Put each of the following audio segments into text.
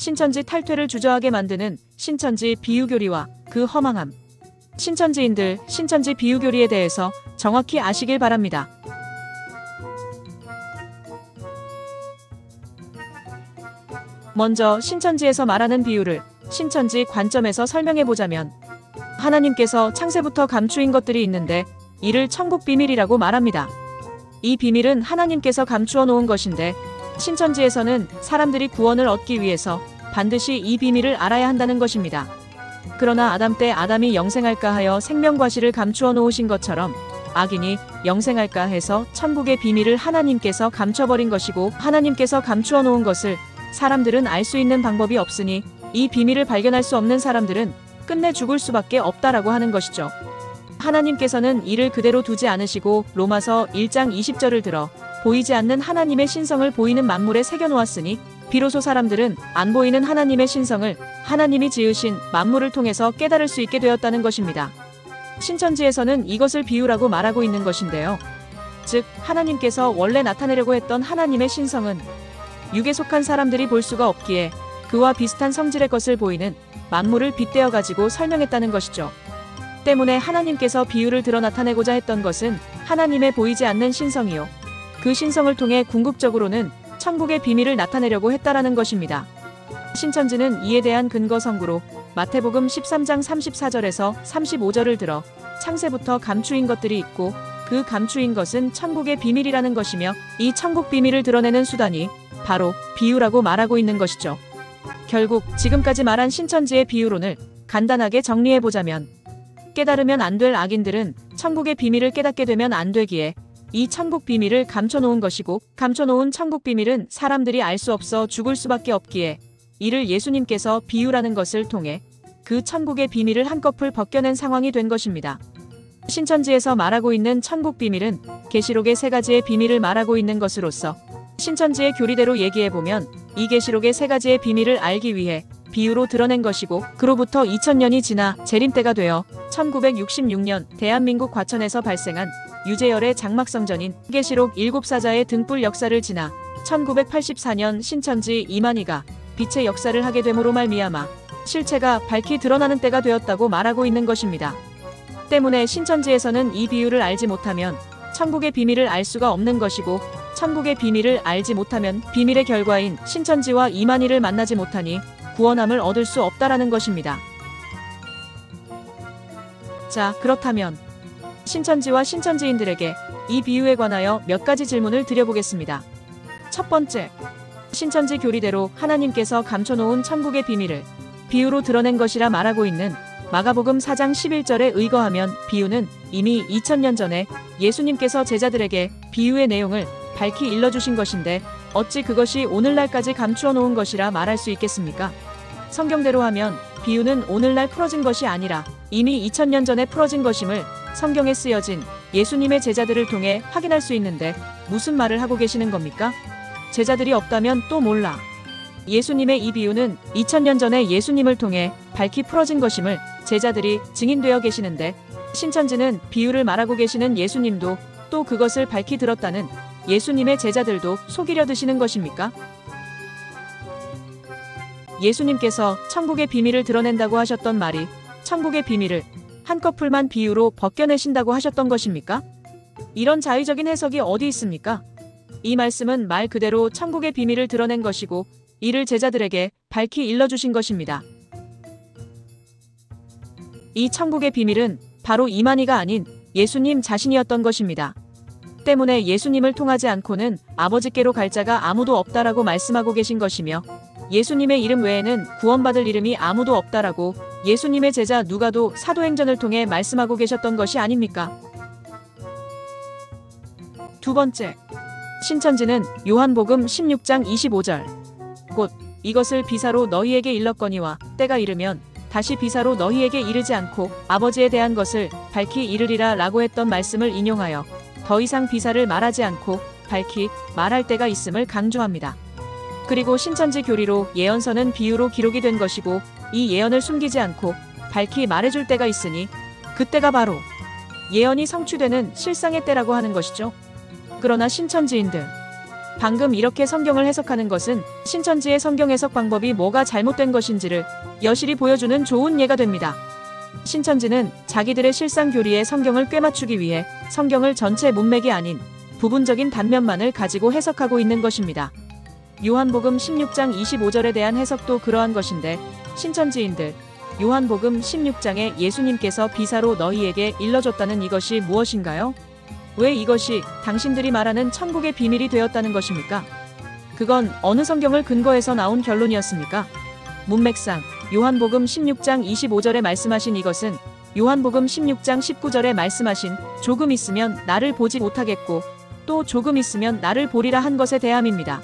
신천지 탈퇴를 주저하게 만드는 신천지 비유교리와 그 허망함. 신천지인들, 신천지 비유교리에 대해서 정확히 아시길 바랍니다. 먼저 신천지에서 말하는 비유를 신천지 관점에서 설명해보자면, 하나님께서 창세부터 감추인 것들이 있는데 이를 천국 비밀이라고 말합니다. 이 비밀은 하나님께서 감추어 놓은 것인데, 신천지에서는 사람들이 구원을 얻기 위해서 반드시 이 비밀을 알아야 한다는 것입니다. 그러나 아담 때 아담이 영생할까 하여 생명과실을 감추어 놓으신 것처럼 악인이 영생할까 해서 천국의 비밀을 하나님께서 감춰버린 것이고, 하나님께서 감추어 놓은 것을 사람들은 알 수 있는 방법이 없으니 이 비밀을 발견할 수 없는 사람들은 끝내 죽을 수밖에 없다라고 하는 것이죠. 하나님께서는 이를 그대로 두지 않으시고 로마서 1장 20절을 들어 보이지 않는 하나님의 신성을 보이는 만물에 새겨놓았으니 비로소 사람들은 안 보이는 하나님의 신성을 하나님이 지으신 만물을 통해서 깨달을 수 있게 되었다는 것입니다. 신천지에서는 이것을 비유라고 말하고 있는 것인데요. 즉, 하나님께서 원래 나타내려고 했던 하나님의 신성은 육에 속한 사람들이 볼 수가 없기에 그와 비슷한 성질의 것을 보이는 만물을 빗대어 가지고 설명했다는 것이죠. 때문에 하나님께서 비유를 들어 나타내고자 했던 것은 하나님의 보이지 않는 신성이요, 그 신성을 통해 궁극적으로는 천국의 비밀을 나타내려고 했다라는 것입니다. 신천지는 이에 대한 근거 선구로 마태복음 13장 34절에서 35절을 들어 창세부터 감추인 것들이 있고 그 감추인 것은 천국의 비밀이라는 것이며, 이 천국 비밀을 드러내는 수단이 바로 비유라고 말하고 있는 것이죠. 결국 지금까지 말한 신천지의 비유론을 간단하게 정리해보자면, 깨달으면 안 될 악인들은 천국의 비밀을 깨닫게 되면 안 되기에 이 천국 비밀을 감춰놓은 것이고, 감춰놓은 천국 비밀은 사람들이 알 수 없어 죽을 수밖에 없기에 이를 예수님께서 비유라는 것을 통해 그 천국의 비밀을 한꺼풀 벗겨낸 상황이 된 것입니다. 신천지에서 말하고 있는 천국 비밀은 계시록의 세 가지의 비밀을 말하고 있는 것으로서 신천지의 교리대로 얘기해보면 이 계시록의 세 가지의 비밀을 알기 위해 비유로 드러낸 것이고, 그로부터 2000년이 지나 재림때가 되어 1966년 대한민국 과천에서 발생한 유재열의 장막성전인 계시록 7사자의 등불 역사를 지나 1984년 신천지 이만희가 빛의 역사를 하게 됨으로 말미암아 실체가 밝히 드러나는 때가 되었다고 말하고 있는 것입니다. 때문에 신천지에서는 이 비유를 알지 못하면 천국의 비밀을 알 수가 없는 것이고, 천국의 비밀을 알지 못하면 비밀의 결과인 신천지와 이만희를 만나지 못하니 구원함을 얻을 수 없다라는 것입니다. 자, 그렇다면 신천지와 신천지인들에게 이 비유에 관하여 몇 가지 질문을 드려보겠습니다. 첫 번째, 신천지 교리대로 하나님께서 감춰놓은 천국의 비밀을 비유로 드러낸 것이라 말하고 있는 마가복음 4장 11절에 의거하면 비유는 이미 2000년 전에 예수님께서 제자들에게 비유의 내용을 밝히 일러주신 것인데 어찌 그것이 오늘날까지 감추어 놓은 것이라 말할 수 있겠습니까? 성경대로 하면 비유는 오늘날 풀어진 것이 아니라 이미 2000년 전에 풀어진 것임을 성경에 쓰여진 예수님의 제자들을 통해 확인할 수 있는데 무슨 말을 하고 계시는 겁니까? 제자들이 없다면 또 몰라. 예수님의 이 비유는 2000년 전에 예수님을 통해 밝히 풀어진 것임을 제자들이 증인되어 계시는데, 신천지는 비유를 말하고 계시는 예수님도 또 그것을 밝히 들었다는 예수님의 제자들도 속이려 드시는 것입니까? 예수님께서 천국의 비밀을 드러낸다고 하셨던 말이 천국의 비밀을 한꺼풀만 비유로 벗겨내신다고 하셨던 것입니까? 이런 자의적인 해석이 어디 있습니까? 이 말씀은 말 그대로 천국의 비밀을 드러낸 것이고 이를 제자들에게 밝히 일러주신 것입니다. 이 천국의 비밀은 바로 이만희가 아닌 예수님 자신이었던 것입니다. 때문에 예수님을 통하지 않고는 아버지께로 갈 자가 아무도 없다라고 말씀하고 계신 것이며, 예수님의 이름 외에는 구원받을 이름이 아무도 없다라고 예수님의 제자 누가도 사도행전을 통해 말씀하고 계셨던 것이 아닙니까? 두 번째, 신천지는 요한복음 16장 25절 곧 이것을 비사로 너희에게 일렀거니와 때가 이르면 다시 비사로 너희에게 이르지 않고 아버지에 대한 것을 밝히 이르리라 라고 했던 말씀을 인용하여 더 이상 비사를 말하지 않고 밝히 말할 때가 있음을 강조합니다. 그리고 신천지 교리로 예언서는 비유로 기록이 된 것이고 이 예언을 숨기지 않고 밝히 말해줄 때가 있으니 그때가 바로 예언이 성취되는 실상의 때라고 하는 것이죠. 그러나 신천지인들, 방금 이렇게 성경을 해석하는 것은 신천지의 성경 해석 방법이 뭐가 잘못된 것인지를 여실히 보여주는 좋은 예가 됩니다. 신천지는 자기들의 실상 교리에 성경을 꿰맞추기 위해 성경을 전체 문맥이 아닌 부분적인 단면만을 가지고 해석하고 있는 것입니다. 요한복음 16장 25절에 대한 해석도 그러한 것인데, 신천지인들, 요한복음 16장에 예수님께서 비사로 너희에게 일러줬다는 이것이 무엇인가요? 왜 이것이 당신들이 말하는 천국의 비밀이 되었다는 것입니까? 그건 어느 성경을 근거해서 나온 결론이었습니까? 문맥상 요한복음 16장 25절에 말씀하신 이것은 요한복음 16장 19절에 말씀하신 조금 있으면 나를 보지 못하겠고 또 조금 있으면 나를 보리라 한 것에 대함입니다.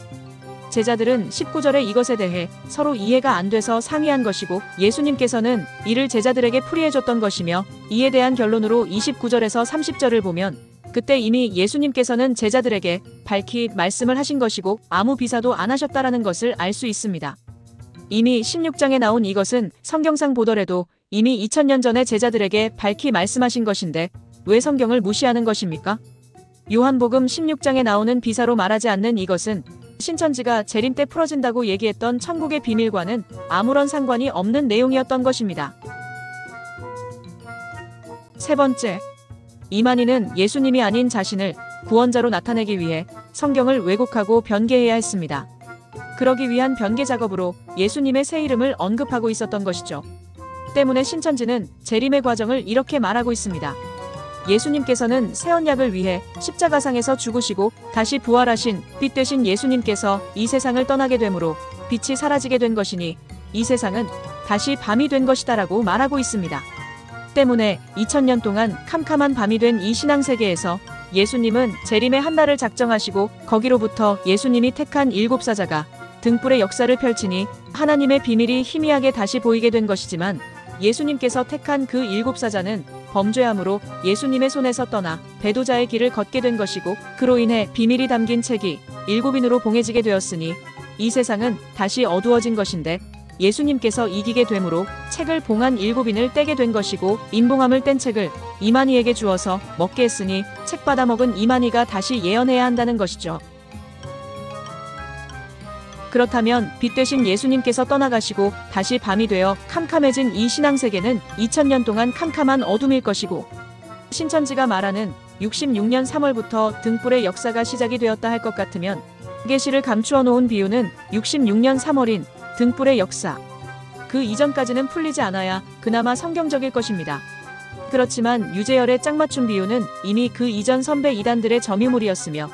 제자들은 19절의 이것에 대해 서로 이해가 안 돼서 상의한 것이고, 예수님께서는 이를 제자들에게 풀이해줬던 것이며, 이에 대한 결론으로 29절에서 30절을 보면 그때 이미 예수님께서는 제자들에게 밝히 말씀을 하신 것이고 아무 비사도 안 하셨다라는 것을 알 수 있습니다. 이미 16장에 나온 이것은 성경상 보더라도 이미 2000년 전에 제자들에게 밝히 말씀하신 것인데 왜 성경을 무시하는 것입니까? 요한복음 16장에 나오는 비사로 말하지 않는 이것은 신천지가 재림 때 풀어진다고 얘기했던 천국의 비밀과는 아무런 상관이 없는 내용이었던 것입니다. 세 번째, 이만희는 예수님이 아닌 자신을 구원자로 나타내기 위해 성경을 왜곡하고 변개해야 했습니다. 그러기 위한 변개 작업으로 예수님의 새 이름을 언급하고 있었던 것이죠. 때문에 신천지는 재림의 과정을 이렇게 말하고 있습니다. 예수님께서는 새 언약을 위해 십자가상에서 죽으시고 다시 부활하신 빛 되신 예수님께서 이 세상을 떠나게 되므로 빛이 사라지게 된 것이니 이 세상은 다시 밤이 된 것이다라고 말하고 있습니다. 때문에 2000년 동안 캄캄한 밤이 된 이 신앙세계에서 예수님은 재림의 한날을 작정하시고 거기로부터 예수님이 택한 7사자가 등불의 역사를 펼치니 하나님의 비밀이 희미하게 다시 보이게 된 것이지만, 예수님께서 택한 그 7사자는 범죄함으로 예수님의 손에서 떠나 배도자의 길을 걷게 된 것이고, 그로 인해 비밀이 담긴 책이 7인으로 봉해지게 되었으니 이 세상은 다시 어두워진 것인데, 예수님께서 이기게 되므로 책을 봉한 7인을 떼게 된 것이고, 인봉함을 뗀 책을 이만희에게 주어서 먹게 했으니 책 받아먹은 이만희가 다시 예언해야 한다는 것이죠. 그렇다면 빛 되신 예수님께서 떠나가시고 다시 밤이 되어 캄캄해진 이 신앙세계는 2000년 동안 캄캄한 어둠일 것이고, 신천지가 말하는 66년 3월부터 등불의 역사가 시작이 되었다 할 것 같으면 계시를 감추어 놓은 비유는 66년 3월인 등불의 역사, 그 이전까지는 풀리지 않아야 그나마 성경적일 것입니다. 그렇지만 유재열의 짝맞춤 비유는 이미 그 이전 선배 이단들의 점유물이었으며,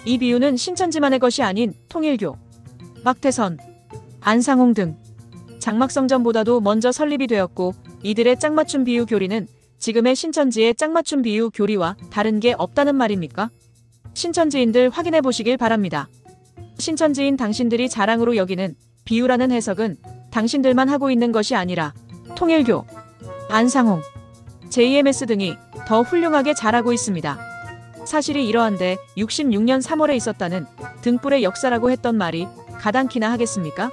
이 비유는 신천지만의 것이 아닌 통일교, 박태선, 안상홍 등 장막성전보다도 먼저 설립이 되었고, 이들의 짝맞춤 비유 교리는 지금의 신천지의 짝맞춤 비유 교리와 다른 게 없다는 말입니까? 신천지인들 확인해 보시길 바랍니다. 신천지인 당신들이 자랑으로 여기는 비유라는 해석은 당신들만 하고 있는 것이 아니라 통일교, 안상홍, JMS 등이 더 훌륭하게 잘하고 있습니다. 사실이 이러한데 66년 3월에 있었다는 등불의 역사라고 했던 말이 가당키나 하겠습니까?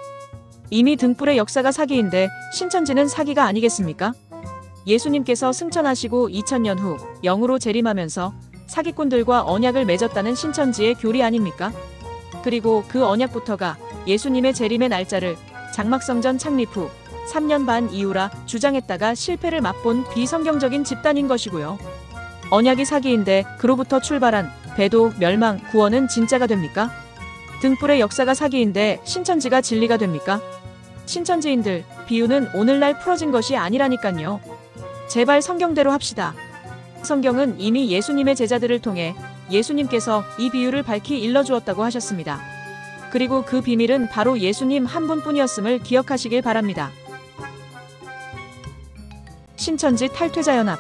이미 등불의 역사가 사기인데 신천지는 사기가 아니겠습니까? 예수님께서 승천하시고 2000년 후 영으로 재림하면서 사기꾼들과 언약을 맺었다는 신천지의 교리 아닙니까? 그리고 그 언약부터가 예수님의 재림의 날짜를 장막성전 창립 후 3년 반 이후라 주장했다가 실패를 맛본 비성경적인 집단인 것이고요. 언약이 사기인데 그로부터 출발한 배도, 멸망, 구원은 진짜가 됩니까? 등불의 역사가 사기인데 신천지가 진리가 됩니까? 신천지인들, 비유는 오늘날 풀어진 것이 아니라니깐요. 제발 성경대로 합시다. 성경은 이미 예수님의 제자들을 통해 예수님께서 이 비유를 밝히 일러주었다고 하셨습니다. 그리고 그 비밀은 바로 예수님 한 분뿐이었음을 기억하시길 바랍니다. 신천지 탈퇴자 연합